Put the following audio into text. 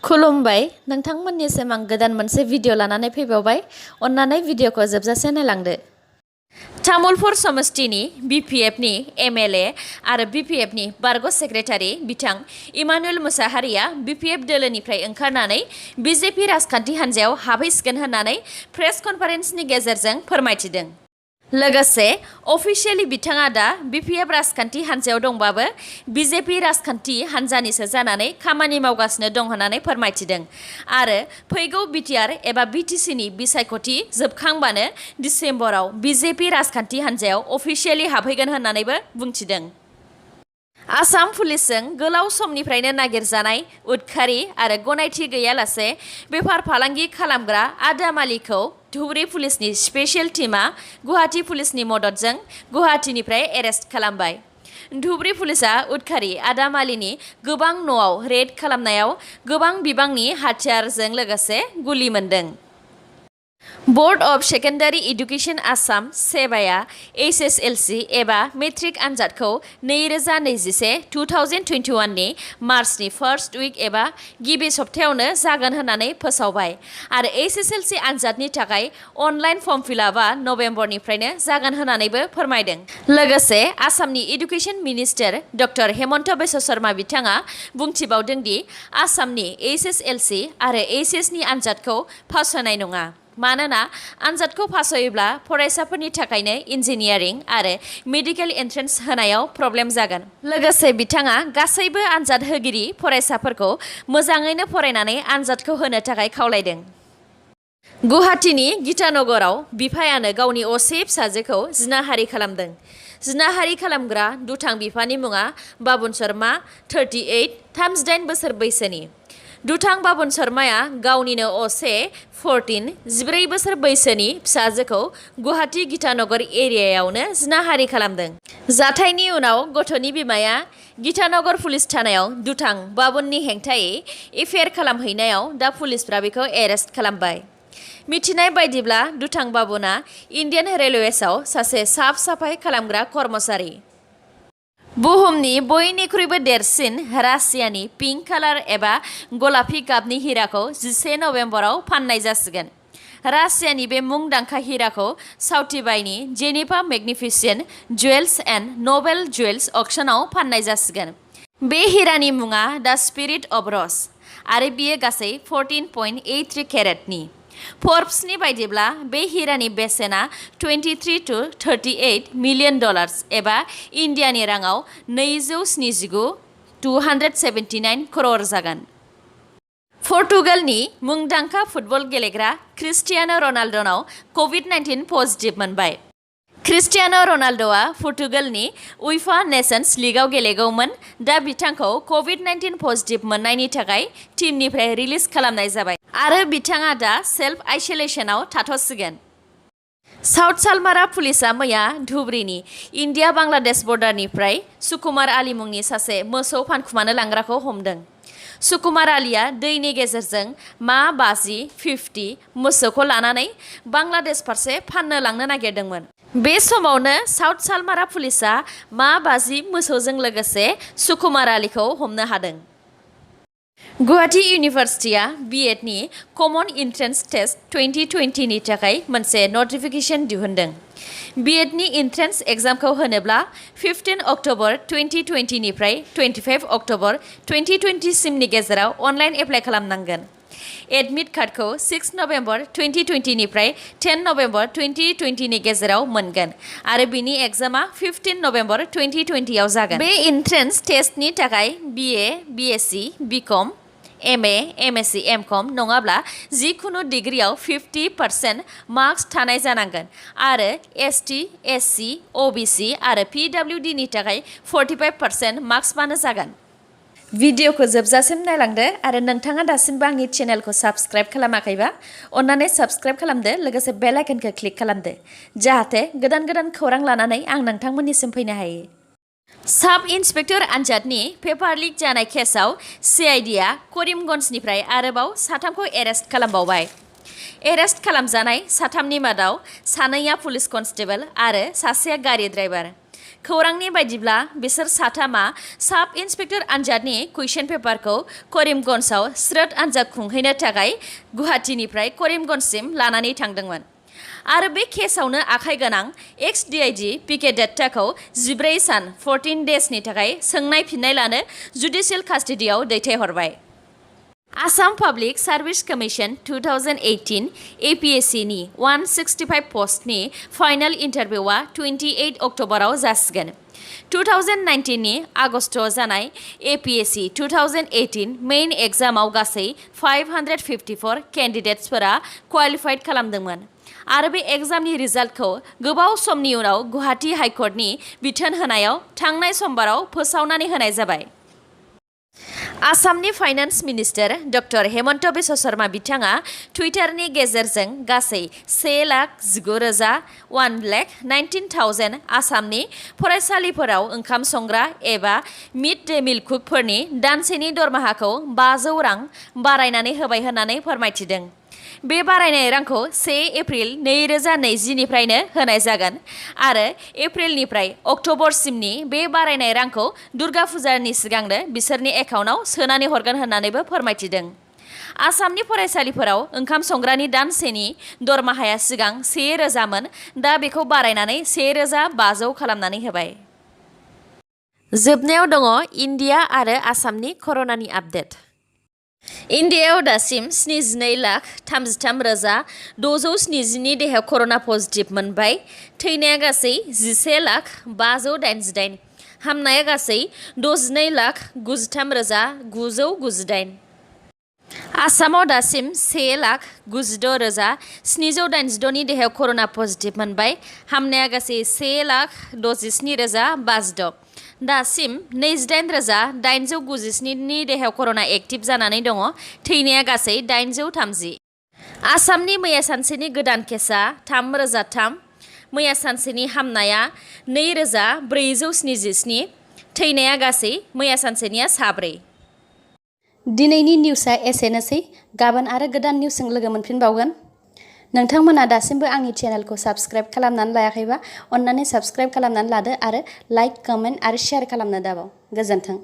खुलुमबाय नोंथांमोननिसिम आं गोदान मोनसे भिडिअ लानानै फैबावबाय। अन्नानै भिडिअखौ जोबजासे नायलांदो। तामुलपुर समस्तिनि बिपिएफनि एमएलए आरो बिपिएफनि बारग' सेक्रेटारि बिथां इमानुएल मुसाहारिया बिपिएफ दोलोनिफ्राय ओंखारनानै बिजेपि राजखान्थि हान्जायाव हाबहैसिगोन होननानै प्रेस कनफारेन्सनि गेजेरजों फोरमायथिदों। लोगोसे अफिसियेलि बिथाङा दा बिपिएफ राजखान्थि हान्जायाव दंबाबो बिजेपि राजखान्थि हान्जानिसो जानानै खामानि मावगासिनो दं होननानै फोरमायथिदों आरो फैगौ बिटिआर एबा बिटिसिनि बिसायख'थि जोबखांबानो डिसेम्बराव बिजेपि राजखान्थि हान्जायाव अफिसियेलि हाबहैगोन होननानैबो बुंथिदों। आसाम पुलिसजों गोलाव समनिफ्रायनो नागिरजानाय उदखारि आरो गनायथि गैयालासे बेफार फालांगि खालामग्रा आदाम आलीखौ धुबुरी पुलिसनि स्पेशल टीमा गुवाहाटी पुलिसनि मददजों गुवाहाटीनिफ्राय एरेस्ट खालामबाय। धुबुरी पुलिसा उदखारि आदाम आलीनि गोबां न'आव रेड खालामनायाव गोबां बिबांनि हाथियारजों लोगोसे गुलि मोन्दों। Board of secondary education Assam सेबाया एसएसएलसी एबा मेट्रिक आनजादखौ 2021 नि मार्चनि फार्स्ट उइक एबा गिबि सप्तायावनो जागोन होननानै फोसावबाय आरो एसएसएलसी आनजादनि थाखाय अनलाइन फर्म फिलआपआ नभेम्बरनिफ्रायनो जागोन होननानैबो फोरमायदों। लोगोसे आसामनि education minister doctor Hemant Biswa Sharma बिथाङा बुंथिबावदों दि आसामनि एसएसएलसी आरो एचएसनि आनजादखौ पास होनाय नङा। मानोना आनजादखौ पास होयोब्ला फरायसाफोरनि थाखायनो इन्जिनियारिं आरो मेडिकेल एन्ट्रेन्स होनायाव प्रब्लेम जागोन। लोगोसे बिथाङा गासैबो आनजाद होगिरि फरायसाफोरखौ मोजाङैनो फरायनानै आनजादखौ होनो थाखाय खावलायदों। गुवाहाटीनि गीतानगराव बिफायानो गावनि असे फिसाजोखौ जिनाहारि खालामदों। जिनाहारि खालामग्रा दुथां बिफानि मुङा बाबुन शर्मा 38 बोसोर बैसोनि। दुथां बाबुन शर्माया गावनिनो असे 14 बोसोर बैसोनि फिसाजोखौ गुवाहाटी गीतानगर एरियायावनो जिनाहारि खालामदों। जाथायनि उनाव गथ'नि बिमाया गीतानगर पुलिस थानायाव दुथां बाबुननि हेंथायै एफआइआर खालामहैनायाव दा पुलिसफ्रा बेखौ एरेस्ट खालामबाय। मिथिनाय बायदिब्ला दुथां बाबुना इन्डियान रेलवेसआव सासे साफ साफाय खालामग्रा कर्मचारि। बुहुमनि बयनिख्रुइबो देरसिन रासियानि पिंक कालार एबा गलापि गाबनि हिराखौ 10 नभेम्बराव फाननाय जासिगोन। रासियानि बे मुंदांखा हिराखौ साउथिबाइनि जेनिफा मेग्निफिसेन्ट जुवेल्स एन्ड नबेल जुवेल्स अक्सनाव फाननाय जासिगोन। बे हिरानि मुङा द स्पिरिट अफ रस आरो बियो गासै 14.83 केरेटनि। फर्ब्सनि बायदिब्ला बे हिरानि बेसेना 23 to 38 मिलियन डलार्स एबा इन्डियानि राङाव 279 करोड़ जागोन। पर्तुगालनि मुंदांखा फुटबल गेलेग्रा क्रिस्टियानो रनाल्ड'नाव कभिड-19 पजिटिभ मोनबाय। क्रिस्टियानो रनाल्ड'आ पर्तुगालनि उइफा नेशन्स लीगआव गेलेगौमोन। दा बिथांखौ कभिड-19 पजिटिभ मोननायनि थाखाय टीमनिफ्राय रिलिज खालामनाय जाबाय आरो बिथाङा दा सेल्फ आइसोलेशनाव थाथ'सिगोन। साउथ सालमारा पुलिसा मैया धुबुरीनि इन्डिया बांलादेश बर्डारनिफ्राय सुकुमार आली मुंनि सासे मोसौ फानखुमानो लांग्राखौ हमदों। सुकुमार आलीया दैनि गेजेरजों मा 50 मोसौखौ लानानै बांलादेश फारसे फाननो लांनो नागिरदोंमोन। बे समावनो साउथ सालमारा पुलिसा मा 50 मोसौजों लोगोसे सुकुमार आलीखौ हमनो हादों। गुवाहाटी इउनिभार्सिटिया बिएडनि कमन एन्ट्रेन्स टेस्ट 2020 नि थाखाय मोनसे नटिफिकेशन दिहुनदों। बिएडनि एन्ट्रेन्स एग्जामखौ होनोब्ला 15 अक्ट'बर 2020 निफ्राय 25 अक्ट'बर 2020 सिमनि गेजेराव अनलाइन एप्लाइ खालामनांगोन। एडमिट कार्डखौ 6 नभेम्बर 2020 निफ्राय 10 नभेम्बर 2020 नि गेजेराव मोनगोन आरो बिनि एग्जामा 15 नभेम्बर 2020 आव जागोन। बे एन्ट्रेन्स टेस्टनि थाखाय बिए, बिएससि, बिकम, एमए, एमएससि, एमकम नङाब्ला जिखुनु डिग्रीआव 50% मार्क्स थानाय जानांगोन आरो एसटि, एससि, अबिसि आरो पिडब्लिउडि नि थाखाय 45% मार्क्सबानो जागोन। भिडिअखौ जोबजासिम नायलांदो आरो नोंथाङा दासिमबो आंनि चेनेलखौ साबस्क्राइब खालामाखैबा अन्नानै साबस्क्राइब खालामदो लोगोसे बेल आइकनखौ क्लिक खालामदो जाहाथे गोदान गोदान खौरां लानानै आं नोंथांमोननिसिम फैनो हायो। साब इन्सपेक्टर आनजादनि पेपार लिक जानाय केसआव सिआइडिआ करिमगन्जनिफ्राय आरोबाव 3खौ एरेस्ट खालामबावबाय। एरेस्ट खालामजानाय 3नि मादाव 2 पुलिस कनस्टेबल आरो 1 गारि ड्राइभार। खौरांनि बायदिब्ला बिसोर साथामा साब इन्सपेक्टर आनजादनि कुइसन पेपारखौ करिमगन्जआव स्रोद आनजाद खुंहैनो थाखाय गुवाहाटीनिफ्राय करिमगन्जसिम लानानै थांदोंमोन आरो बे केसआवनो आखाइ गोनां एक्स डिआइजि पिके दत्ताखौ 14 सान 14 डेजनि थाखाय सोंनाय फिननाय लानो जुडिशियेल कास्टडियाव दैथायहरबाय। Assam public service commission 2018 APSC नि 165 पस्टनि फाइनाल इन्टारभिउआ 28 अक्ट'बराव जासिगोन। 2019 नि आगस्टआव जानाय APSC 2018 मेइन एग्जामाव गासै 554 केन्डिडेट्सफोरा क्वालिफाइड खालामदोंमोन आरो बे एग्जामनि रिजाल्टखौ गोबाव समनि उनाव गुवाहाटी हाइकर्टनि बिथोन होनायाव थांनाय समबाराव फोसावनानै होनाय जाबाय। आसामनि finance minister doctor Hemant Biswa Sharma बिथाङा टुइटारनि गेजेरजों गासै 1,19,000 आसामनि फरायसालिफोराव ओंखाम संग्रा एबा मिड डे मिल कुकफोरनि दानसेनि दरमाहाखौ 500 रां बारायनानै होबाय होननानै फोरमायथिदों। बे बारायनाय रांखौ 1 एप्रिल 2020 निफ्रायनो होनाय जागोन आरो एप्रिलनिफ्राय अक्ट'बरसिमनि बे बारायनाय रांखौ दुर्गा फुजानि सिगांनो बिसोरनि एकाउन्टआव सोनानै हरगोन होननानैबो फोरमायथिदों। आसामनि फरायसालिफोराव ओंखाम संग्रानि दानसेनि दरमाहाया सिगां 1,000 मोन, दा बेखौ बारायनानै 1,500 खालामनानै होबाय। जोबनायाव दङ इन्डिया आरो आसामनि कर'नानि आपडेट। इन्डियायाव दासिम 72,33,670 नि देहायाव कर'ना पजिटिभ मोनबाय। थैनाया गासै 11,588,000। हामनाया गासै 62,93,998। आसामाव दासिम 1,96,786 नि देहायाव कर'ना पजिटिभ मोनबाय। हामनाया गासै 1,67,506। दासिम 28,897 नि देहायाव कर'ना एक्टिभ जानानै दङ। थैनाया गासै 830। आसामनि मैया सानसेनि गोदान केसआ 3,003। मैया सानसेनि हामनाया 2,477। थैनाया गासै मैया सानसेनिया 4। दिनैनि निउसआ एसेनोसै। गाबोन आरो गोदान निउसजों लोगो मोनफिनबावगोन। नोंथांमोना दासिमबो आंनि चेनेलखौ साबस्क्राइब खालामनानै लायाखैबा अन्नानै साबस्क्राइब खालामनानै लादो आरो लाइक, कमेन्ट आरो शेयार खालामनो दाबाव। गोजोन्थों।